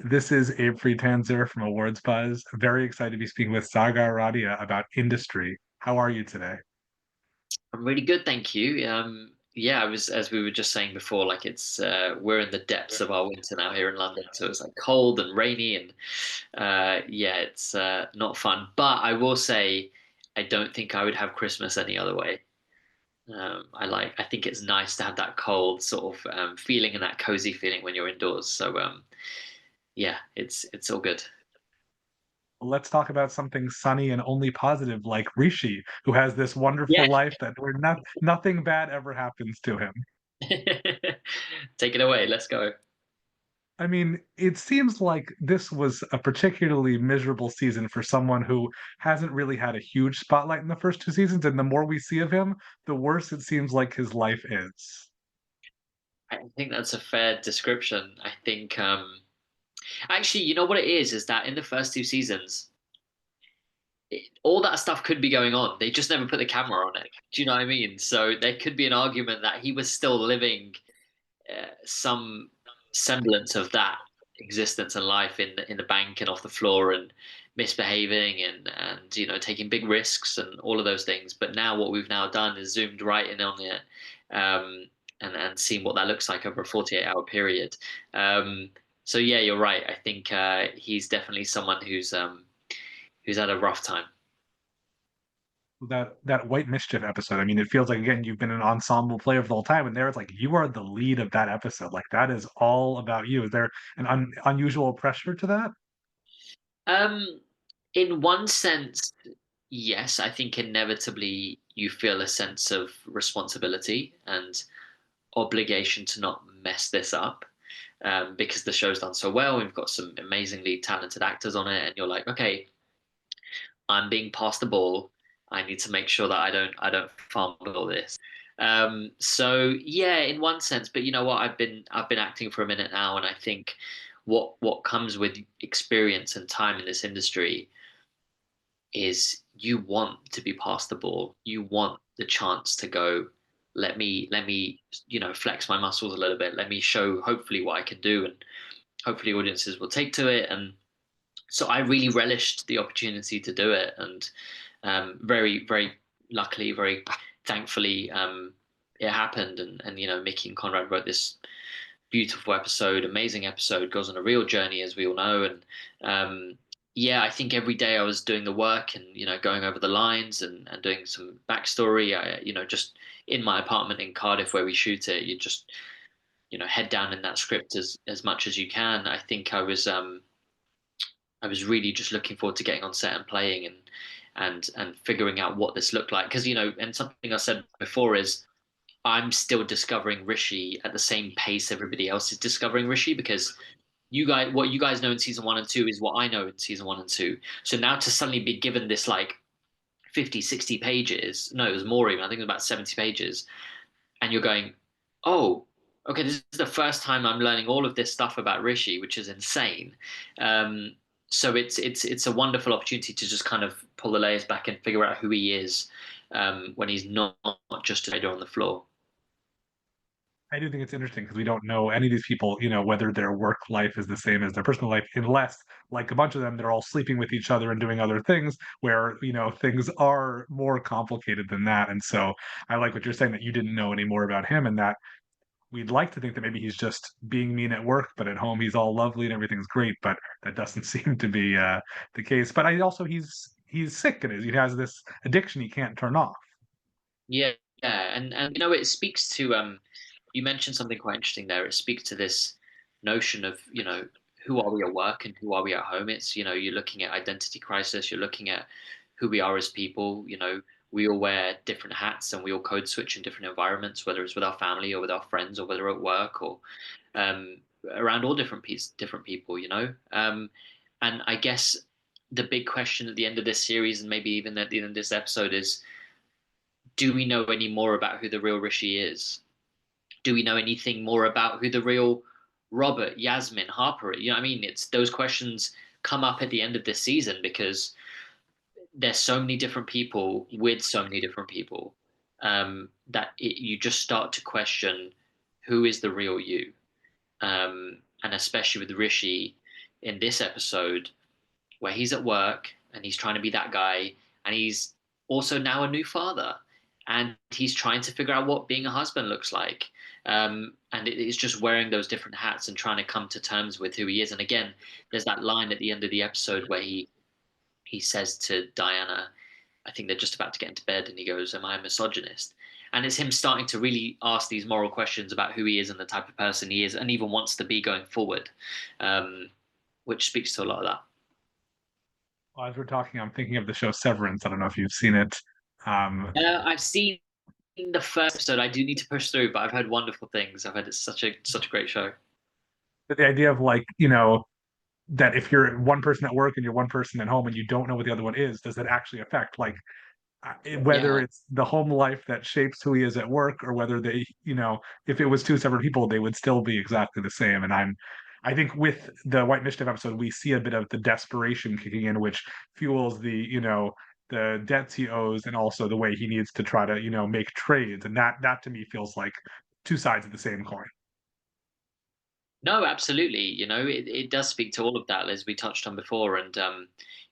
This is Abe Friedtanzer from Awards Buzz. Very excited to be speaking with Sagar Radia about industry. How are you today? I'm really good, thank you. Yeah, I was, as we were just saying before, like we're in the depths of our winter now here in London, so it's like cold and rainy, and yeah, it's not fun. But I will say, I don't think I would have Christmas any other way. I think it's nice to have that cold sort of feeling and that cozy feeling when you're indoors. So yeah, it's all good. Let's talk about something sunny and only positive, like Rishi, who has this Yeah, wonderful life that where nothing bad ever happens to him. take it away. Let's go. I mean, it seems like this was a particularly miserable season for someone who hasn't really had a huge spotlight in the first two seasons, and the more we see of him, the worse it seems like his life is. I think that's a fair description. I think actually, you know what it is that in the first two seasons, all that stuff could be going on. They just never put the camera on it. Do you know what I mean? So there could be an argument that he was still living some semblance of that existence and life in the bank and off the floor and misbehaving and taking big risks and all of those things. But now what we've now done is zoomed right in on it and seen what that looks like over a 48-hour period. So yeah, you're right. I think he's definitely someone who's had a rough time. That White Mischief episode, I mean, it feels like again you've been an ensemble player for the whole time, and there it's like you are the lead of that episode. Like that is all about you. Is there an unusual pressure to that? Um, in one sense, yes, I think inevitably you feel a sense of responsibility and obligation to not mess this up. Because the show's done so well, we've got some amazingly talented actors on it, and you're like, okay, I'm being passed the ball. I need to make sure that I don't fumble this. So yeah, in one sense, but you know what? I've been acting for a minute now, and I think what comes with experience and time in this industry is you want to be passed the ball. You want the chance to go, let me, flex my muscles a little bit. Let me show hopefully what I can do, and hopefully audiences will take to it. And so I really relished the opportunity to do it, and very, very luckily, very thankfully, it happened. And Mickey and Conrad wrote this beautiful episode, amazing episode, goes on a real journey, as we all know. And yeah, I think every day I was doing the work and going over the lines and doing some backstory. Just in my apartment in Cardiff where we shoot it, you just head down in that script as much as you can. I think I was really just looking forward to getting on set and playing and figuring out what this looked like. Because and something I said before is I'm still discovering Rishi at the same pace everybody else is discovering Rishi, because what you guys know in season one and two is what I know in season one and two. So now to suddenly be given this like 50, 60 pages, no, it was more even, I think it was about 70 pages, and you're going, oh, okay, this is the first time I'm learning all of this stuff about Rishi, which is insane. So it's a wonderful opportunity to just kind of pull the layers back and figure out who he is when he's not just a trader on the floor. I do think it's interesting because we don't know any of these people, whether their work life is the same as their personal life, unless, like a bunch of them, they're all sleeping with each other and doing other things where, things are more complicated than that. And so I like what you're saying that you didn't know any more about him and that we'd like to think that maybe he's just being mean at work, but at home he's all lovely and everything's great. But that doesn't seem to be the case. But I also he's sick and he has this addiction he can't turn off. Yeah, yeah, and it speaks to you mentioned something quite interesting there. It speaks to this notion of, who are we at work and who are we at home? It's, you're looking at identity crisis, you're looking at who we are as people, we all wear different hats and we all code switch in different environments, whether it's with our family or with our friends or whether at work or um around all different people, and I guess the big question at the end of this series and maybe even at the end of this episode is, do we know any more about who the real Rishi is? Do we know anything more about who the real Robert, Yasmin, Harper is? You know what I mean? It's those questions come up at the end of this season because there's so many different people with so many different people you just start to question who is the real you. And especially with Rishi, in this episode where he's at work and he's trying to be that guy, and he's also now a new father, and he's trying to figure out what being a husband looks like. And it's just wearing those different hats and trying to come to terms with who he is. And again, there's that line at the end of the episode where he says to Diana, I think they're just about to get into bed, and he goes, "Am I a misogynist?" And it's him starting to really ask these moral questions about who he is and the type of person he is, and even wants to be going forward, um, which speaks to a lot of that. Well, as we're talking, I'm thinking of the show Severance. I don't know if you've seen it. Um, I've seen the first episode. I do need to push through, but I've heard wonderful things. I've heard it's such a great show. but the idea of like, you know, that if you're one person at work and you're one person at home and you don't know what the other one is, does that actually affect like whether Yeah. it's the home life that shapes who he is at work or whether they, you know, if it was two separate people, they would still be exactly the same. And I think with the White Mischief episode, we see a bit of the desperation kicking in, which fuels the, you know, the debts he owes and also the way he needs to try to, you know, make trades. And that to me feels like two sides of the same coin. No, absolutely. It does speak to all of that, as we touched on before. And,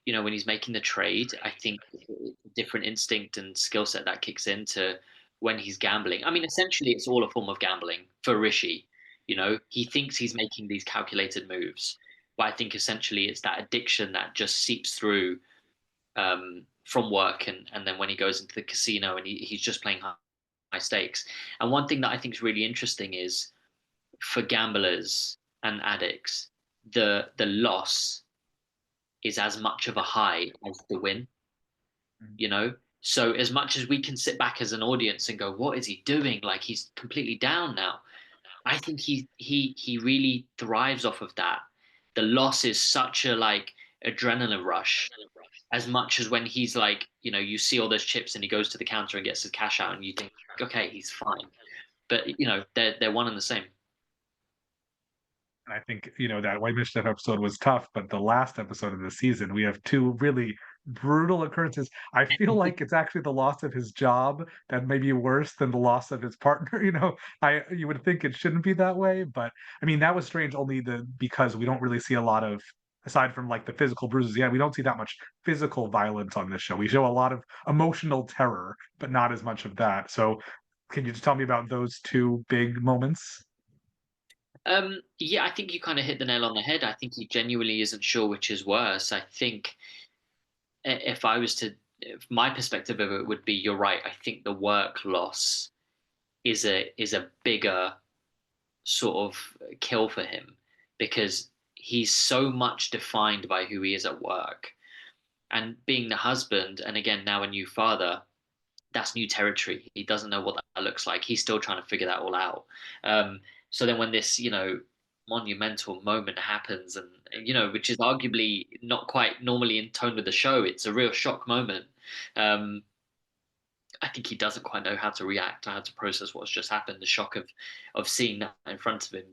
when he's making the trade, I think different instinct and skill set that kicks into when he's gambling. I mean, essentially, it's all a form of gambling for Rishi. He thinks he's making these calculated moves, but I think essentially it's that addiction that just seeps through from work, and then when he goes into the casino and he's just playing high stakes. And one thing that I think is really interesting is for gamblers and addicts, the loss is as much of a high as the win, you know? So as much as we can sit back as an audience and go, what is he doing? Like he's completely down now. I think he really thrives off of that. The loss is such a like adrenaline rush as much as when he's like, you see all those chips and he goes to the counter and gets his cash out and you think, okay, he's fine. But they're one and the same. And I think, you know, that White Mischief episode was tough, but the last episode of the season, we have two really brutal occurrences. I feel like it's actually the loss of his job that may be worse than the loss of his partner. You know, I you would think it shouldn't be that way, but I mean that was strange only because we don't really see a lot of aside from like the physical bruises. Yeah, we don't see that much physical violence on this show. We show a lot of emotional terror, but not as much of that. So can you just tell me about those two big moments? Yeah, I think you kind of hit the nail on the head. I think he genuinely isn't sure which is worse. I think if I was to, if my perspective of it would be, you're right. I think the work loss is a bigger sort of kill for him because he's so much defined by who he is at work, and being the husband, and again now a new father. That's new territory. He doesn't know what that looks like. He's still trying to figure that all out. So then when this, monumental moment happens, and which is arguably not quite normally in tone with the show, it's a real shock moment. Um, I think he doesn't quite know how to react or how to process what's just happened. The shock of seeing that in front of him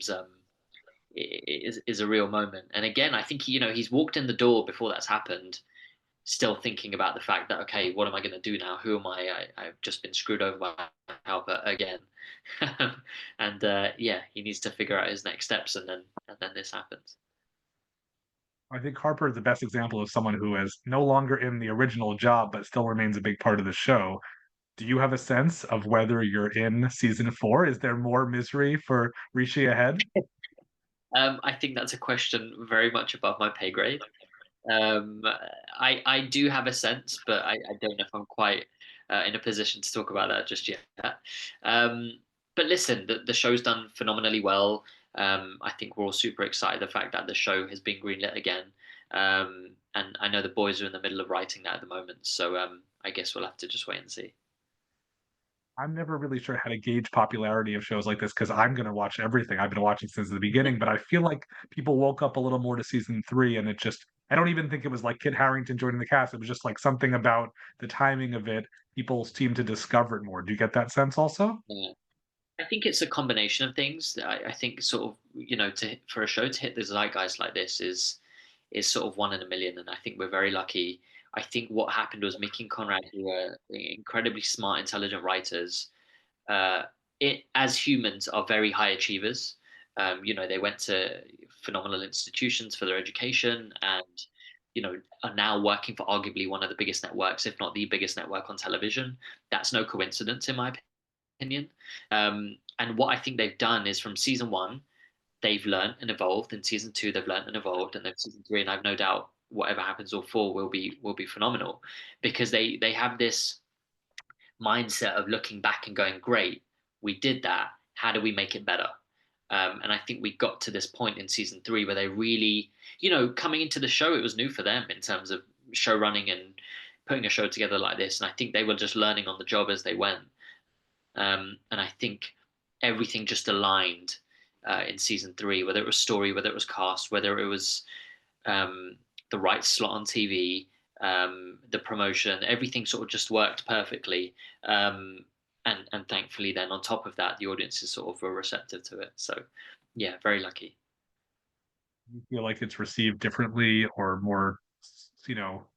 is a real moment. And again, I think he's walked in the door before that's happened, still thinking about the fact that, okay, what am I going to do now? Who am I? I've just been screwed over by Halper again. And yeah, he needs to figure out his next steps, and then this happens. I think Harper is the best example of someone who is no longer in the original job, but still remains a big part of the show. Do you have a sense of whether you're in season four? Is there more misery for Rishi ahead? I think that's a question very much above my pay grade. Um, I do have a sense, but I don't know if I'm quite in a position to talk about that just yet. But listen, the show's done phenomenally well. I think we're all super excited the fact that the show has been greenlit again. And I know the boys are in the middle of writing that at the moment, so I guess we'll have to just wait and see. I'm never really sure how to gauge popularity of shows like this because I'm going to watch everything. I've been watching since the beginning, but I feel like people woke up a little more to season three, and it just, I don't even think it was like Kit Harington joining the cast. It was just like something about the timing of it. People seem to discover it more. Do you get that sense also? Yeah. I think it's a combination of things. I think sort of for a show to hit the zeitgeist like this is sort of one in a million, and I think we're very lucky. I think what happened was Mickey and Conrad, who were incredibly smart, intelligent writers, it as humans are very high achievers. They went to phenomenal institutions for their education, and are now working for arguably one of the biggest networks, if not the biggest network on television. That's no coincidence, in my opinion. And what I think they've done is from season one, they've learned and evolved. In season two, they've learned and evolved, and then season three, and I've no doubt whatever happens or four will be phenomenal because they have this mindset of looking back and going, great, we did that. How do we make it better? And I think we got to this point in season three where they really, coming into the show, it was new for them in terms of show running and putting a show together like this. And I think they were just learning on the job as they went. And I think everything just aligned in season three, whether it was story, whether it was cast, whether it was um, the right slot on TV, the promotion, everything sort of just worked perfectly. And thankfully, then on top of that, the audiences sort of were receptive to it. So, yeah, very lucky. You feel like it's received differently or more,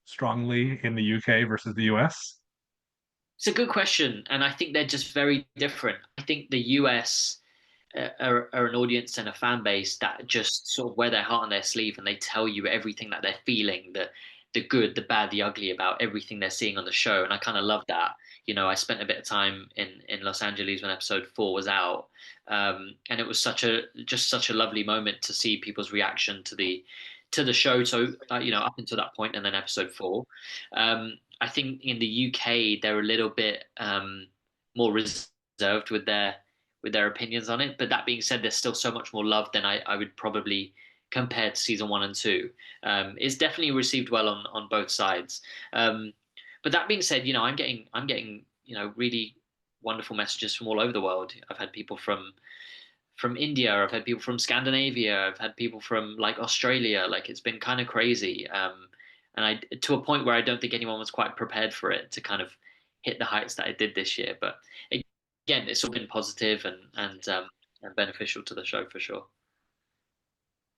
strongly in the UK versus the US? It's a good question, and I think they're just very different. I think the US are an audience and a fan base that just sort of wear their heart on their sleeve and they tell you everything that they're feeling, the good, the bad, the ugly about everything they're seeing on the show. And I kind of love that. I spent a bit of time in Los Angeles when episode four was out, and it was such a lovely moment to see people's reaction to the show. So up until that point, and then episode four, I think in the UK they're a little bit more reserved with their opinions on it. But that being said, there's still so much more love than I would probably compare to season one and two. It's definitely received well on both sides. But that being said, I'm getting really wonderful messages from all over the world. I've had people from India, I've had people from Scandinavia, I've had people from like Australia. Like it's been kind of crazy. And I to a point where I don't think anyone was quite prepared for it to kind of hit the heights that it did this year. But again, it's all been positive and beneficial to the show for sure.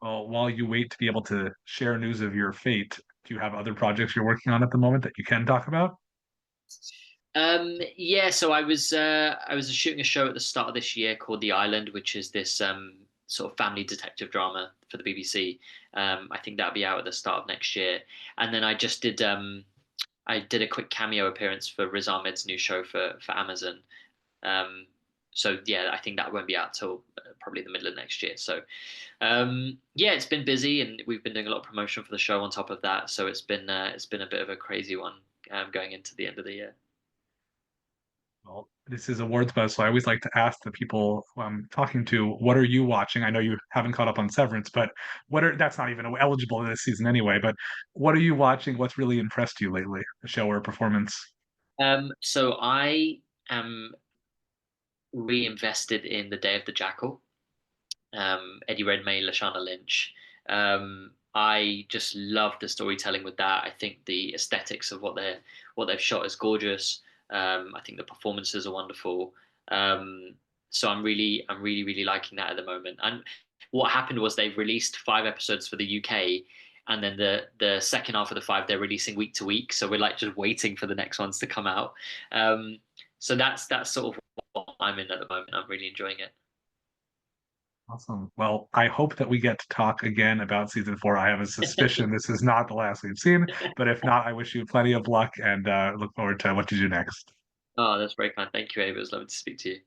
Well, while you wait to be able to share news of your fate, do you have other projects you're working on at the moment that you can talk about? Yeah, so I was shooting a show at the start of this year called The Island, which is this sort of family detective drama for the BBC. I think that'll be out at the start of next year. And then I did a quick cameo appearance for Riz Ahmed's new show for Amazon. Um, so yeah, I think that won't be out till probably the middle of next year. So yeah, it's been busy, and we've been doing a lot of promotion for the show on top of that. So it's been a bit of a crazy one going into the end of the year. Well, this is awards buzz, so I always like to ask the people who I'm talking to, what are you watching? I know you haven't caught up on Severance, but that's not even eligible this season anyway, but what are you watching? What's really impressed you lately? A show or a performance? So I am reinvested in The Day of the Jackal. Eddie Redmayne, Lashana Lynch. I just love the storytelling with that. I think the aesthetics of what they've shot is gorgeous. I think the performances are wonderful. So I'm really, really liking that at the moment. And what happened was they've released 5 episodes for the UK, and then the second half of the five they're releasing week to week. So we're like just waiting for the next ones to come out. So that's sort of what I'm in at the moment. I'm really enjoying it. Awesome. Well, I hope that we get to talk again about season four. I have a suspicion this is not the last we've seen, but if not, I wish you plenty of luck and look forward to what you do next. Oh, that's very kind. Thank you, Abe. It was lovely to speak to you.